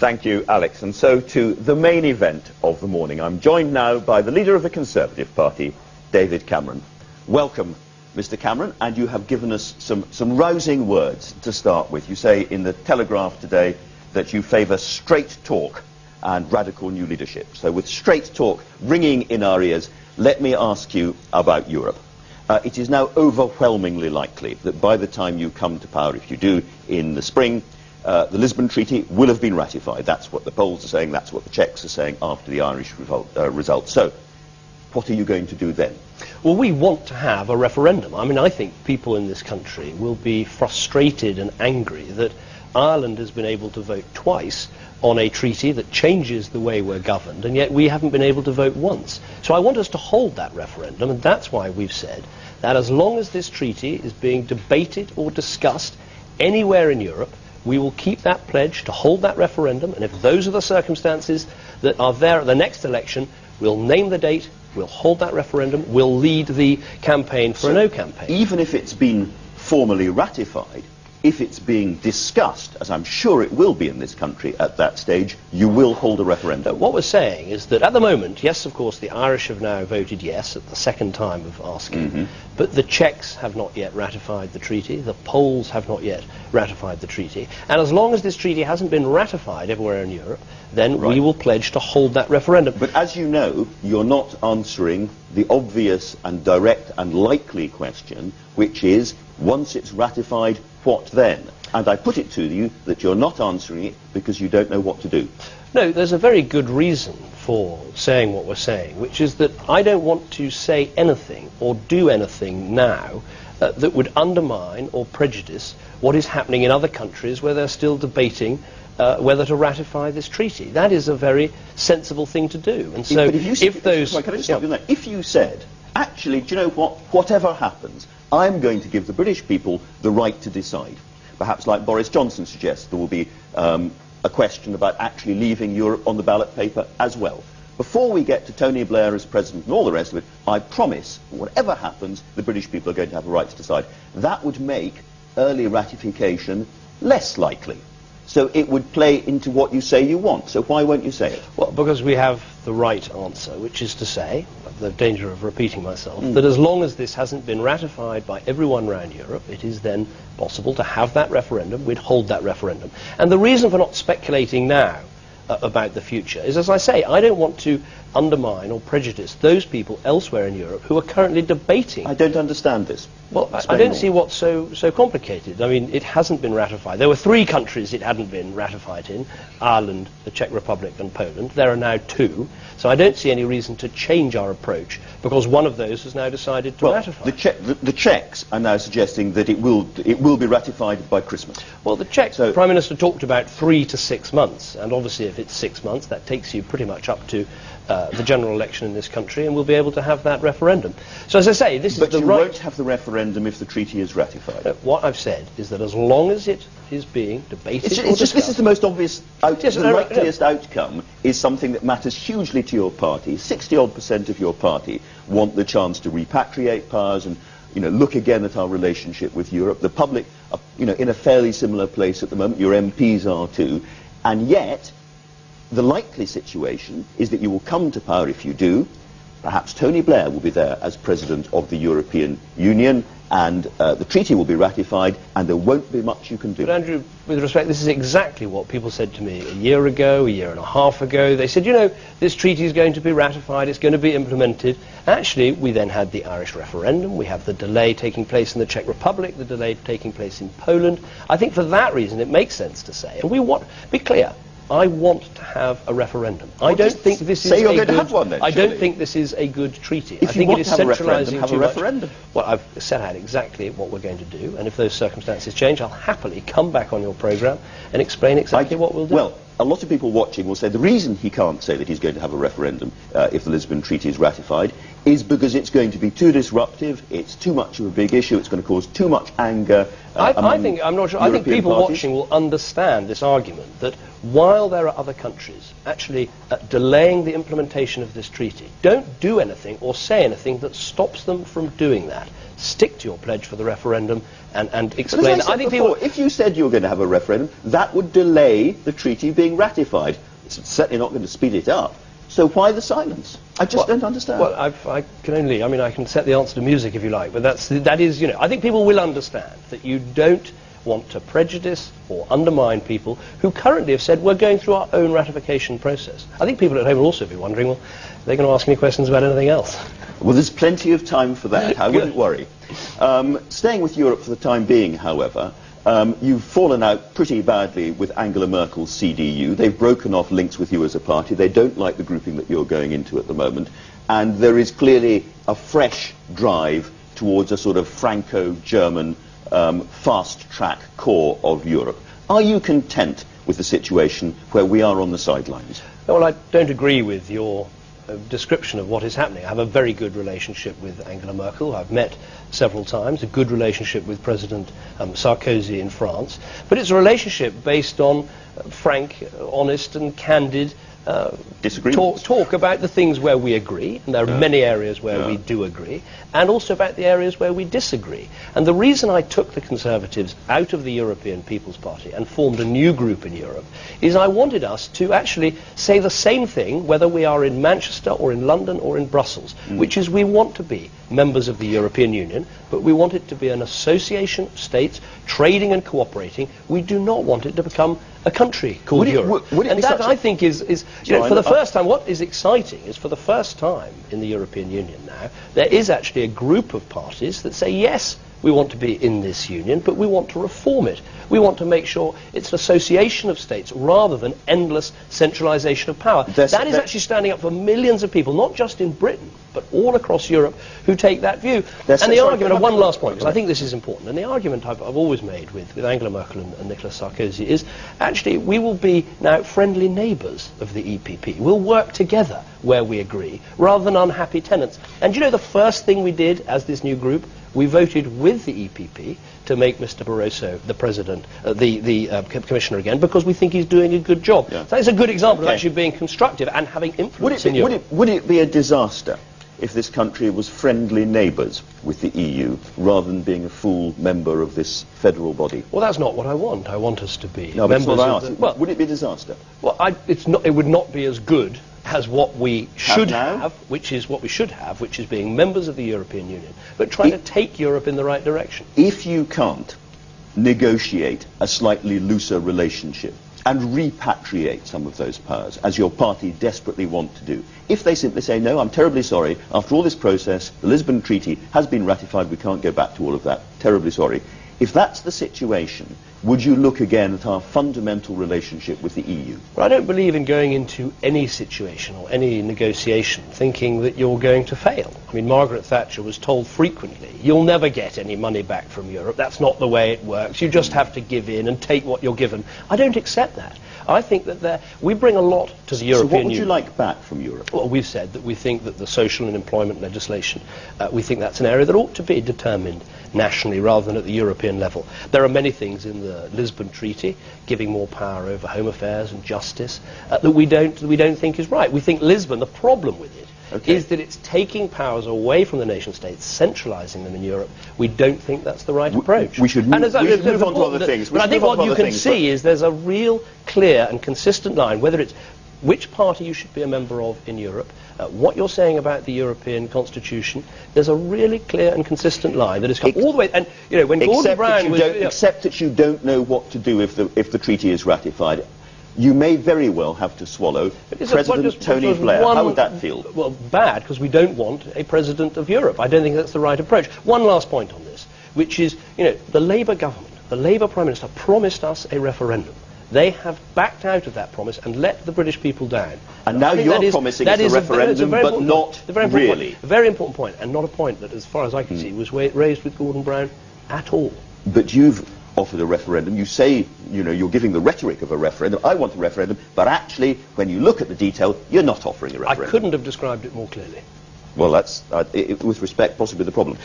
Thank you, Alex. And so to the main event of the morning. I'm joined now by the leader of the Conservative Party, David Cameron. Welcome, Mr. Cameron, and you have given us some rousing words to start with. You say in the Telegraph today that you favour straight talk and radical new leadership. So with straight talk ringing in our ears, let me ask you about Europe. It is now overwhelmingly likely that by the time you come to power, if you do, in the spring, the Lisbon Treaty will have been ratified. That's what the polls are saying, that's what the Czechs are saying after the Irish result. So, what are you going to do then? Well, we want to have a referendum. I mean, I think people in this country will be frustrated and angry that Ireland has been able to vote twice on a treaty that changes the way we're governed, and yet we haven't been able to vote once. So I want us to hold that referendum, and that's why we've said that as long as this treaty is being debated or discussed anywhere in Europe, we will keep that pledge to hold that referendum, and if those are the circumstances that are there at the next election, we'll name the date, we'll hold that referendum, we'll lead the campaign for a no campaign. Even if it's been formally ratified, if it's being discussed, as I'm sure it will be in this country at that stage, you will hold a referendum. What we're saying is that at the moment, yes, of course, the Irish have now voted yes at the second time of asking, but the Czechs have not yet ratified the treaty, the Poles have not yet ratified the treaty, and as long as this treaty hasn't been ratified everywhere in Europe, then we will pledge to hold that referendum. But as you know, you're not answering the obvious and direct and likely question, which is, once it's ratified, what then? And I put it to you that you're not answering it because you don't know what to do. No, there's a very good reason for saying what we're saying, which is that I don't want to say anything or do anything now that would undermine or prejudice what is happening in other countries where they're still debating whether to ratify this treaty. That is a very sensible thing to do. And so if those... Can I just stop you there? If you said, actually, do you know what, whatever happens, I'm going to give the British people the right to decide. Perhaps like Boris Johnson suggests, there will be a question about actually leaving Europe on the ballot paper as well. Before we get to Tony Blair as president and all the rest of it, I promise, whatever happens, the British people are going to have a right to decide. That would make early ratification less likely. So it would play into what you say you want. So why won't you say it? Well, because we have the right answer, which is to say, at the danger of repeating myself, that as long as this hasn't been ratified by everyone around Europe, it is then possible to have that referendum, we'd hold that referendum. And the reason for not speculating now about the future is, as I say, I don't want to undermine or prejudice those people elsewhere in Europe who are currently debating. I don't understand this. Well, I don't see what's so complicated. I mean, it hasn't been ratified. There were 3 countries it hadn't been ratified in: Ireland, the Czech Republic and Poland. There are now 2. So I don't see any reason to change our approach because one of those has now decided to ratify. The Czechs are now suggesting that it will be ratified by Christmas. Well, the Czech Prime Minister talked about 3 to 6 months, and obviously if it's 6 months, that takes you pretty much up to the general election in this country, and we'll be able to have that referendum. So as I say, this is the right... But you won't have the referendum if the treaty is ratified. What I've said is that as long as it is being debated or discussed... This is the most obvious, the likeliest outcome is something that matters hugely to your party. 60-odd% of your party want the chance to repatriate powers and, look again at our relationship with Europe. The public are, in a fairly similar place at the moment. Your MPs are too. And yet, the likely situation is that you will come to power if you do. Perhaps Tony Blair will be there as President of the European Union, and the treaty will be ratified, and there won't be much you can do. But Andrew, with respect, this is exactly what people said to me a year ago, a year and a half ago. They said, this treaty is going to be ratified, it's going to be implemented. Actually, we then had the Irish referendum, we have the delay taking place in the Czech Republic, the delay taking place in Poland. I think for that reason it makes sense to say, and we want, be clear, I want to have a referendum. I don't think this is a good... I don't think this is a good treaty. If you want to have a referendum, have a referendum. Well, I've set out exactly what we're going to do, and if those circumstances change, I'll happily come back on your programme and explain exactly what we'll do. Well, a lot of people watching will say the reason he can't say that he's going to have a referendum if the Lisbon Treaty is ratified is because it's going to be too disruptive, it's too much of a big issue, it's going to cause too much anger. I think people watching will understand this argument that while there are other countries actually delaying the implementation of this treaty, don't do anything or say anything that stops them from doing that. Stick to your pledge for the referendum and explain. But as I said before, if you said you were going to have a referendum, that would delay the treaty being ratified. It's certainly not going to speed it up. So why the silence? I just don't understand. Well, I can only, I mean, I can set the answer to music if you like, but that is, you know, I think people will understand that you don't want to prejudice or undermine people who currently have said we're going through our own ratification process. I think people at home will also be wondering, well, are they going to ask any questions about anything else? Well, there's plenty of time for that. I wouldn't worry. Staying with Europe for the time being, however, you've fallen out pretty badly with Angela Merkel's CDU. They've broken off links with you as a party. They don't like the grouping that you're going into at the moment. And there is clearly a fresh drive towards a sort of Franco-German fast-track core of Europe. Are you content with the situation where we are on the sidelines? Well, I don't agree with your description of what is happening. I have a very good relationship with Angela Merkel. I've met several times, a good relationship with President Sarkozy in France. But it's a relationship based on frank, honest and candid talk about the things where we agree, and there are many areas where we do agree, and also about the areas where we disagree. And the reason I took the Conservatives out of the European People's Party and formed a new group in Europe is I wanted us to actually say the same thing whether we are in Manchester or in London or in Brussels, which is we want to be members of the European Union, but we want it to be an association of states trading and cooperating. We do not want it to become a country called Europe. And that, I think, is you know, for the first time, what is exciting is for the first time in the European Union now, there is actually a group of parties that say, yes, we want to be in this union, but we want to reform it. We want to make sure it's an association of states rather than endless centralisation of power. That is actually standing up for millions of people, not just in Britain, but all across Europe, who take that view. And the argument, one last point, because I think this is important, and the argument I've always made with Angela Merkel and Nicolas Sarkozy is, actually, we will be now friendly neighbours of the EPP. We'll work together where we agree, rather than unhappy tenants. And you know the first thing we did as this new group? We voted with the EPP to make Mr. Barroso the president, the commissioner again, because we think he's doing a good job. Yeah. So it's a good example of actually being constructive and having influence in Europe. Would it be a disaster if this country was friendly neighbours with the EU, rather than being a full member of this federal body? Well, that's not what I want. I want us to be members of the... Well, would it be a disaster? Well, it would not be as good as what we should have, which is what we should have, which is being members of the European Union, but trying to take Europe in the right direction. If you can't negotiate a slightly looser relationship and repatriate some of those powers, as your party desperately want to do, if they simply say, no, I'm terribly sorry, after all this process, the Lisbon Treaty has been ratified, we can't go back to all of that, terribly sorry. If that's the situation, would you look again at our fundamental relationship with the EU? Well, I don't believe in going into any situation or any negotiation thinking that you're going to fail. I mean, Margaret Thatcher was told frequently, you'll never get any money back from Europe. That's not the way it works. You just have to give in and take what you're given. I don't accept that. I think that we bring a lot to the European Union. So what would you like back from Europe? Well, we've said that we think that the social and employment legislation, we think that's an area that ought to be determined nationally rather than at the European level. There are many things in the Lisbon Treaty, giving more power over home affairs and justice, that we don't think is right. We think Lisbon, the problem with it, is that it's taking powers away from the nation states, centralising them in Europe. We don't think that's the right approach. We should move on to other things. But I think what you can see is there's a real clear and consistent line, whether it's which party you should be a member of in Europe, what you're saying about the European Constitution. There's a really clear and consistent line that has come all the way. And you know, when Gordon Brown was, except that you don't know what to do if the treaty is ratified. You may very well have to swallow President Tony Blair. How would that feel? Well, bad, because we don't want a president of Europe. I don't think that's the right approach. One last point on this, which is, you know, the Labour government, the Labour Prime Minister promised us a referendum. They have backed out of that promise and let the British people down. And now you're promising us a referendum, but not really. A very important point, and not a point that, as far as I can see, was raised with Gordon Brown at all. But you've offered a referendum. You say, you know, you're giving the rhetoric of a referendum. I want a referendum, but actually, when you look at the detail, you're not offering a referendum. I couldn't have described it more clearly. Well, that's, with respect, possibly the problem.